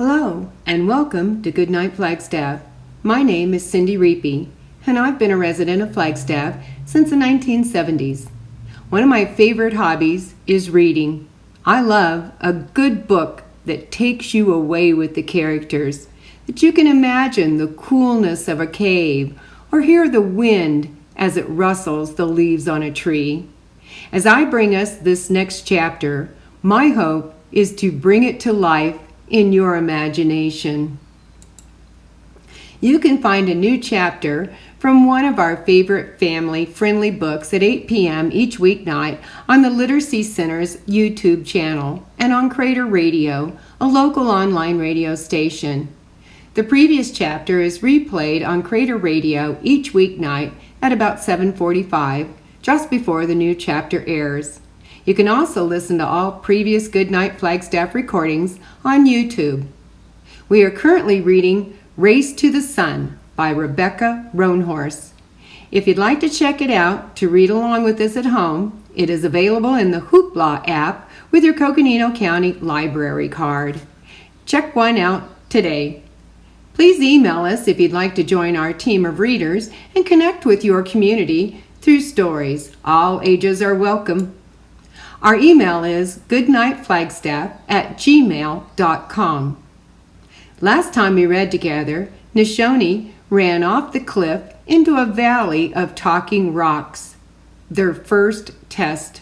Hello, and welcome to Goodnight Flagstaff. My name is Cyndi Riepe, and I've been a resident of Flagstaff since the 1970s. One of my favorite hobbies is reading. I love a good book that takes you away with the characters, that you can imagine the coolness of a cave or hear the wind as it rustles the leaves on a tree. As I bring us this next chapter, my hope is to bring it to life in your imagination. You can find a new chapter from one of our favorite family-friendly books at 8 p.m. each weeknight on the Literacy Center's YouTube channel and on Crater Radio, a local online radio station. The previous chapter is replayed on Crater Radio each weeknight at about 7:45, just before the new chapter airs. You can also listen to all previous Goodnight Flagstaff recordings on YouTube. We are currently reading Race to the Sun by Rebecca Roanhorse. If you'd like to check it out to read along with us at home, it is available in the Hoopla app with your Coconino County Library card. Check one out today. Please email us if you'd like to join our team of readers and connect with your community through stories. All ages are welcome. Our email is goodnightflagstaff@gmail.com. Last time we read together, Nizhoni ran off the cliff into a valley of talking rocks. Their first test.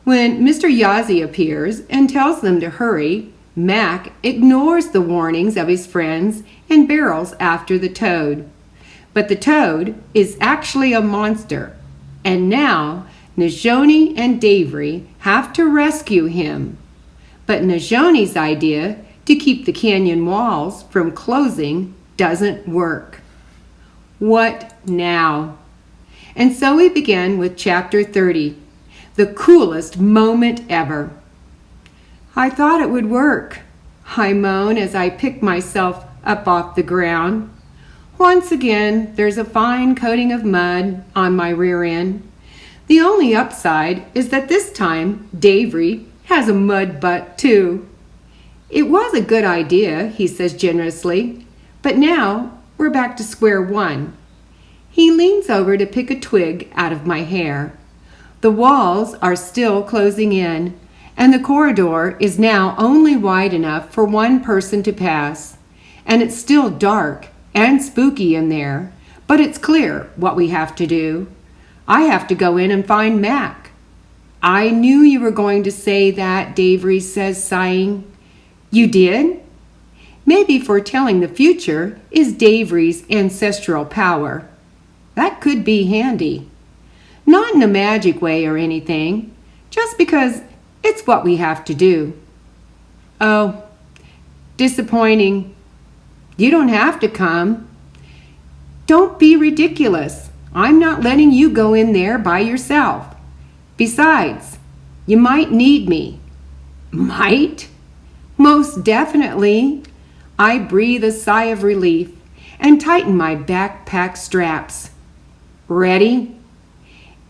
When Mr. Yazzie appears and tells them to hurry, Mac ignores the warnings of his friends and barrels after the toad. But the toad is actually a monster, and now Nizhoni and Davery have to rescue him. But Nizhoni's idea to keep the canyon walls from closing doesn't work. What now? And so we begin with chapter 30, the coolest moment ever. I thought it would work, I moan as I pick myself up off the ground. Once again, there's a fine coating of mud on my rear end. The only upside is that this time Davery has a mud butt too. It was a good idea, he says generously, but now we're back to square one. He leans over to pick a twig out of my hair. The walls are still closing in, and the corridor is now only wide enough for one person to pass. And it's still dark and spooky in there, but it's clear what we have to do. I have to go in and find Mac. I knew you were going to say that, Davery says, sighing. You did? Maybe foretelling the future is Davery's ancestral power. That could be handy. Not in a magic way or anything, just because it's what we have to do. Oh, disappointing. You don't have to come. Don't be ridiculous. I'm not letting you go in there by yourself. Besides, you might need me. Might? Most definitely. I breathe a sigh of relief and tighten my backpack straps. Ready?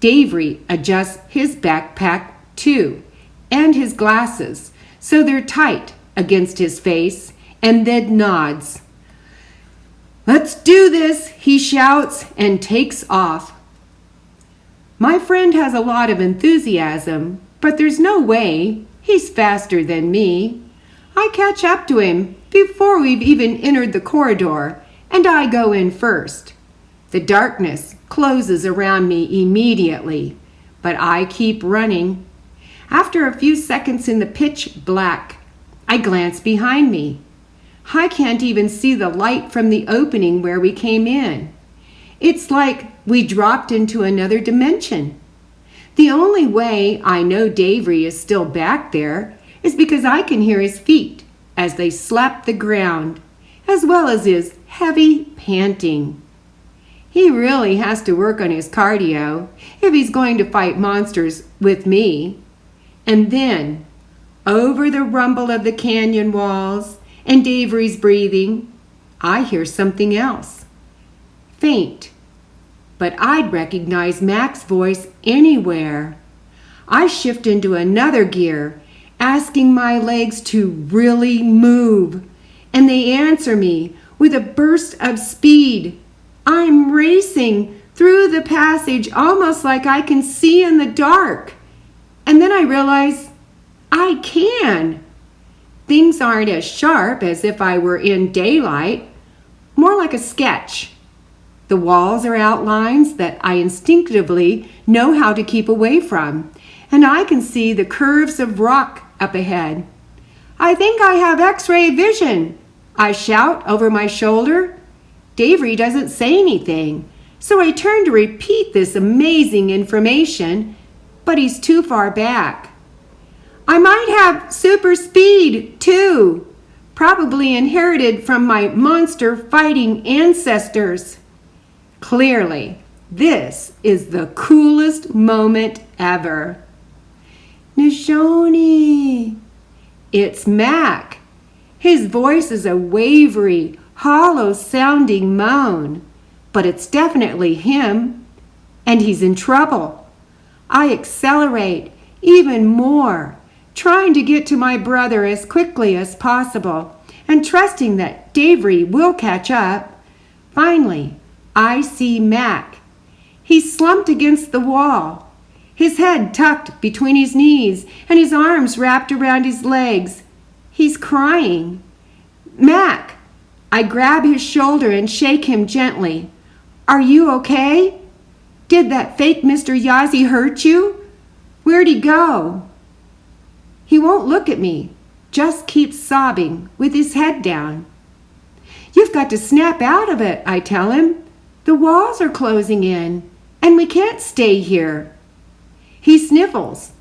Davery adjusts his backpack too, and his glasses, so they're tight against his face, and then nods. Let's do this, he shouts and takes off. My friend has a lot of enthusiasm, but there's no way he's faster than me. I catch up to him before we've even entered the corridor, and I go in first. The darkness closes around me immediately, but I keep running. After a few seconds in the pitch black, I glance behind me. I can't even see the light from the opening where we came in. It's like we dropped into another dimension. The only way I know Davery is still back there is because I can hear his feet as they slap the ground, as well as his heavy panting. He really has to work on his cardio if he's going to fight monsters with me. And then, over the rumble of the canyon walls and Davery's breathing, I hear something else. Faint, but I'd recognize Mac's voice anywhere. I shift into another gear, asking my legs to really move, and they answer me with a burst of speed. I'm racing through the passage almost like I can see in the dark. And then I realize I can. Things aren't as sharp as if I were in daylight, more like a sketch. The walls are outlines that I instinctively know how to keep away from, and I can see the curves of rock up ahead. I think I have X-ray vision, I shout over my shoulder. Davery doesn't say anything, so I turn to repeat this amazing information, but he's too far back. I might have super speed, too, probably inherited from my monster-fighting ancestors. Clearly, this is the coolest moment ever. Nizhoni! It's Mac. His voice is a wavery, hollow-sounding moan, but it's definitely him, and he's in trouble. I accelerate even more, trying to get to my brother as quickly as possible, and trusting that Davery will catch up. Finally, I see Mac. He's slumped against the wall, his head tucked between his knees and his arms wrapped around his legs. He's crying. Mac! I grab his shoulder and shake him gently. Are you okay? Did that fake Mr. Yazzie hurt you? Where'd he go? He won't look at me, just keeps sobbing with his head down. You've got to snap out of it, I tell him. The walls are closing in, and we can't stay here. He sniffles,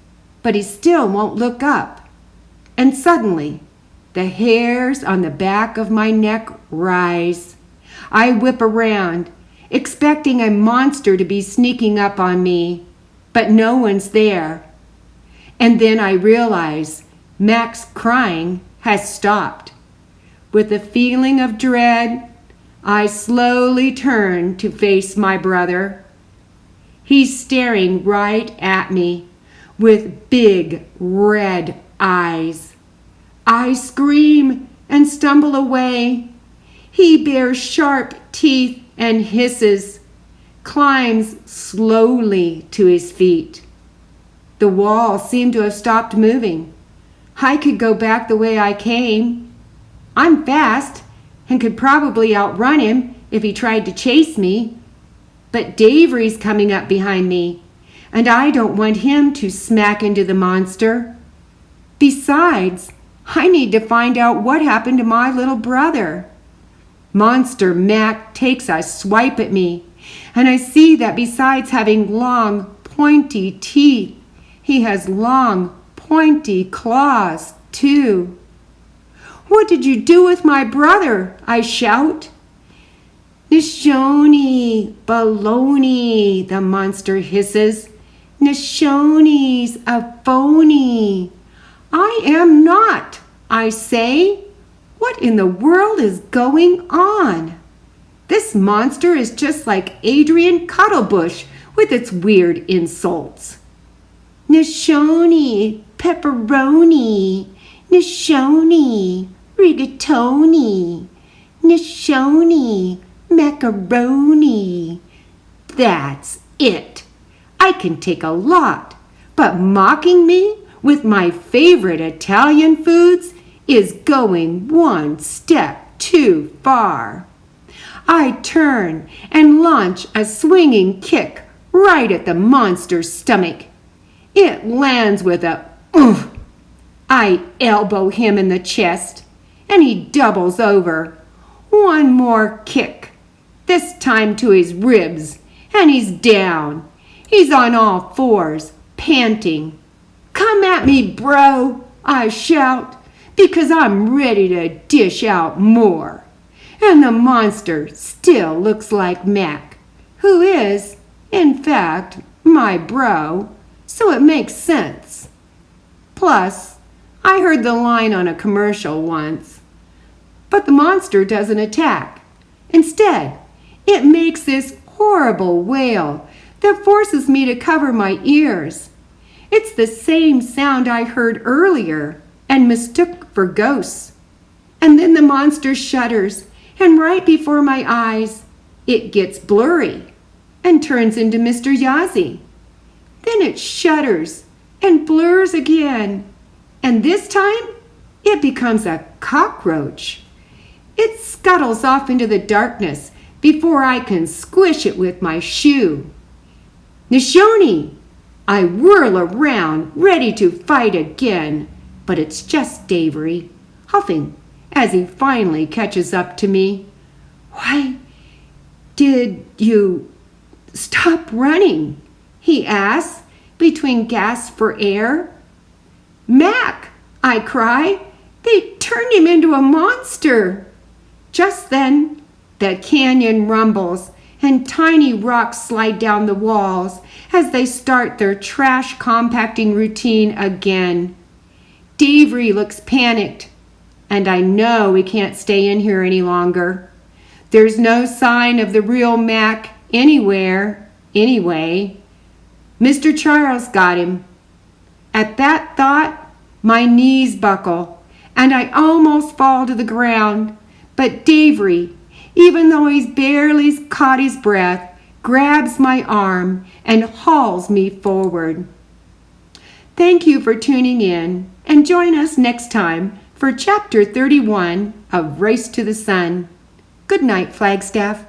but he still won't look up. And suddenly, the hairs on the back of my neck rise. I whip around, expecting a monster to be sneaking up on me, but no one's there. And then I realize Mac's crying has stopped. With a feeling of dread, I slowly turn to face my brother. He's staring right at me with big red eyes. I scream and stumble away. He bares sharp teeth and hisses, climbs slowly to his feet. The walls seem to have stopped moving. I could go back the way I came. I'm fast and could probably outrun him if he tried to chase me. But Davery's coming up behind me, and I don't want him to smack into the monster. Besides, I need to find out what happened to my little brother. Monster Mac takes a swipe at me, and I see that besides having long, pointy teeth, he has long, pointy claws, too. What did you do with my brother? I shout. Nizhoni, baloney, the monster hisses. Nizhoni's a phony. I am not, I say. What in the world is going on? This monster is just like Adrian Cuttlebush with its weird insults. Nizhoni, pepperoni, Nizhoni, rigatoni, Nizhoni, macaroni. That's it. I can take a lot, but mocking me with my favorite Italian foods is going one step too far. I turn and launch a swinging kick right at the monster's stomach. It lands with a oomph. I elbow him in the chest, and he doubles over. One more kick, this time to his ribs, and he's down. He's on all fours, panting. Come at me, bro, I shout, because I'm ready to dish out more. And the monster still looks like Mac, who is, in fact, my bro, so it makes sense. Plus, I heard the line on a commercial once. But the monster doesn't attack. Instead, it makes this horrible wail that forces me to cover my ears. It's the same sound I heard earlier and mistook for ghosts. and then the monster shudders, and right before my eyes, it gets blurry and turns into Mr. Yazzie. Then it shudders and blurs again, and this time it becomes a cockroach. It scuttles off into the darkness before I can squish it with my shoe. Nizhoni! I whirl around, ready to fight again, but it's just Davery, huffing as he finally catches up to me. Why did you stop running? He asks, between gasps for air. Mac, I cry, they turned him into a monster. Just then, the canyon rumbles and tiny rocks slide down the walls as they start their trash compacting routine again. Davery looks panicked, and I know we can't stay in here any longer. There's no sign of the real Mac anywhere, anyway. Mr. Charles got him. At that thought, my knees buckle, and I almost fall to the ground. But Davery, even though he's barely caught his breath, grabs my arm and hauls me forward. Thank you for tuning in, and join us next time for Chapter 31 of Race to the Sun. Good night, Flagstaff.